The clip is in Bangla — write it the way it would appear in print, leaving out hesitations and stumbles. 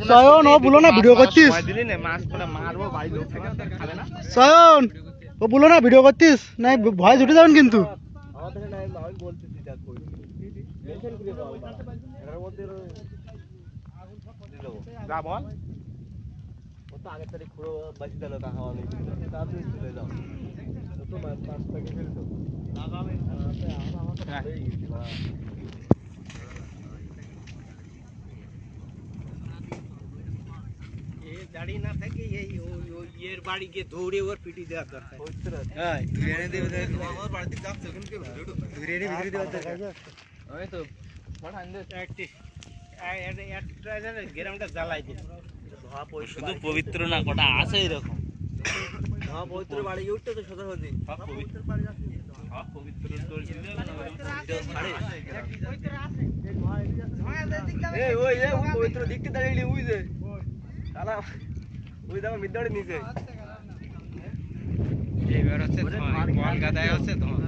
সয়ন ও বলো না ভিডিও করছিস, সয়ন ও বলো না ভিডিও করছিস, না ভয় ছুটে যাবেন কিন্তু। আগের তারিখ খুঁড়ো বাঁচি দিল কাকা অনেক তাড়াতাড়ি চলে যাও তো মাছ প্যাকে ফেলতো দাড়ি না থাকে এই এর বাড়ি গিয়ে দৌড়ে ওর পিটি দেওয়ার দরকার। হ্যাঁ তুই এনে দেবে আমার বাড়িতে যাচ্ছে কিন্তু তুই এনে ভিতরে দেওয়ার দরকার। ওই তো পাঠান দে একটি গ্রামটা জ্বালাই দিল। শুধু পবিত্র না কটা আছে এরকম। হ্যাঁ পবিত্র বাড়ি গিয়ে উঠতে তো সদা হদি পবিত্র এই ওই যে ওই পবিত্র দিকতে দাঁড়িয়ে ওই যে শালা ওই দাও মিদ্দাড়ে নিচে এইবার হচ্ছে বল গাদায় হচ্ছে তোমার